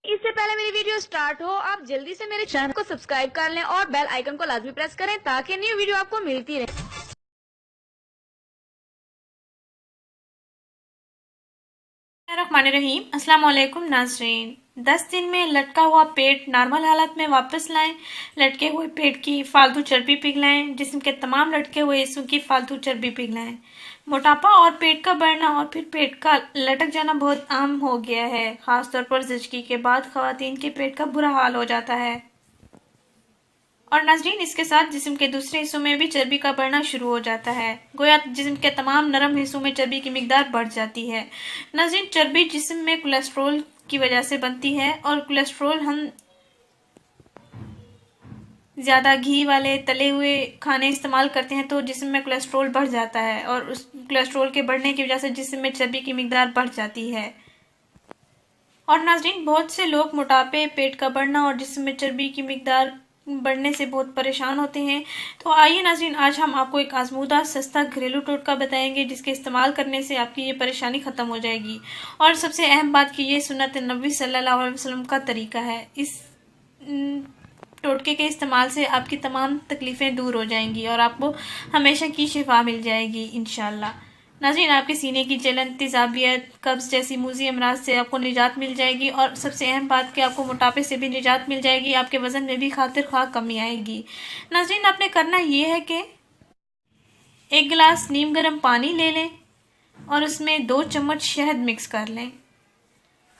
इससे पहले मेरी वीडियो स्टार्ट हो, आप जल्दी से मेरे चैनल को सब्सक्राइब कर लें और बेल आइकन को लाजमी प्रेस करें ताकि न्यू वीडियो आपको मिलती रहे। रहीम अस्सलाम वालेकुम नाज़रीन। 10 दिन में लटका हुआ पेट नॉर्मल हालत में वापस लाएं। लटके हुए पेट की फालतू चर्बी पिघलाएं। जिस्म के तमाम लटके हुए हिस्सों की फालतू चर्बी पिघलाएं। मोटापा और पेट का बढ़ना और फिर पेट का लटक जाना बहुत आम हो गया है। खासतौर पर ज़िचकी के बाद ख़वातीन के पेट का बुरा हाल हो जाता है। और नाज़रीन, इसके साथ जिस्म के दूसरे हिस्सों में भी चर्बी का बढ़ना शुरू हो जाता है। गोया जिस्म के तमाम नरम हिस्सों में चर्बी की मिकदार बढ़ जाती है। नाज़रीन, चर्बी जिस्म में कोलेस्ट्रॉल की वजह से बनती है और कोलेस्ट्रॉल हम ज़्यादा घी वाले तले हुए खाने इस्तेमाल करते हैं तो जिस्म में कोलेस्ट्रॉल बढ़ जाता है और उस कोलेस्ट्रॉल के बढ़ने की वजह से जिस्म में चर्बी की मिकदार बढ़ जाती है। और नाज़रीन, बहुत से लोग मोटापे, पेट का बढ़ना और जिस्म में चर्बी की मिकदार बढ़ने से बहुत परेशान होते हैं। तो आइए नाज़रीन, आज हम आपको एक आजमूदा सस्ता घरेलू टोटका बताएंगे जिसके इस्तेमाल करने से आपकी ये परेशानी ख़त्म हो जाएगी। और सबसे अहम बात कि ये सुन्नत नबी सल्लल्लाहु अलैहि वसल्लम का तरीका है। इस टोटके के इस्तेमाल से आपकी तमाम तकलीफ़ें दूर हो जाएंगी और आपको हमेशा की शिफा मिल जाएगी इंशाल्लाह। नाज़रीन, आपके सीने की जलन, तेज़ाबियत, कब्ज़ जैसी मूज़ी अमराज से आपको निजात मिल जाएगी और सबसे अहम बात कि आपको मोटापे से भी निजात मिल जाएगी। आपके वज़न में भी खातिर ख्वाह कमी आएगी। नाज़रीन, आपने करना ये है कि 1 गिलास नीम गर्म पानी ले लें और उसमें 2 चम्मच शहद मिक्स कर लें।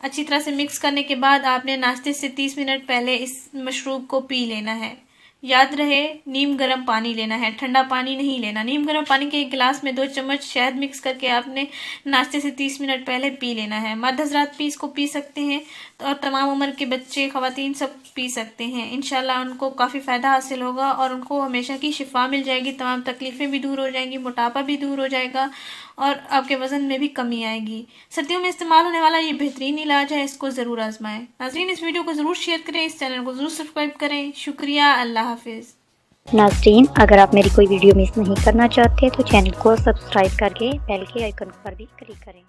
अच्छी तरह से मिक्स करने के बाद आपने नाश्ते से 30 मिनट पहले इस मशरूब को पी लेना है। याद रहे, नीम गर्म पानी लेना है, ठंडा पानी नहीं लेना। नीम गर्म पानी के 1 गिलास में 2 चम्मच शहद मिक्स करके आपने नाश्ते से 30 मिनट पहले पी लेना है। मर्द हज़रात भी इसको पी सकते हैं और तमाम उम्र के बच्चे, ख़वातीन सब पी सकते हैं। इंशाल्लाह उनको काफ़ी फ़ायदा हासिल होगा और उनको हमेशा की शिफा मिल जाएगी। तमाम तकलीफ़ें भी दूर हो जाएंगी, मोटापा भी दूर हो जाएगा और आपके वज़न में भी कमी आएगी। सर्दियों में इस्तेमाल होने वाला ये बेहतरीन इलाज है, इसको ज़रूर आजमाएं। नाज़रीन, इस वीडियो को ज़रूर शेयर करें, इस चैनल को ज़रूर सब्सक्राइब करें। शुक्रिया, अल्लाह हाफिज़। नाज़रीन, अगर आप मेरी कोई वीडियो मिस नहीं करना चाहते तो चैनल को सब्सक्राइब करके बेल के आइकन पर भी क्लिक करें।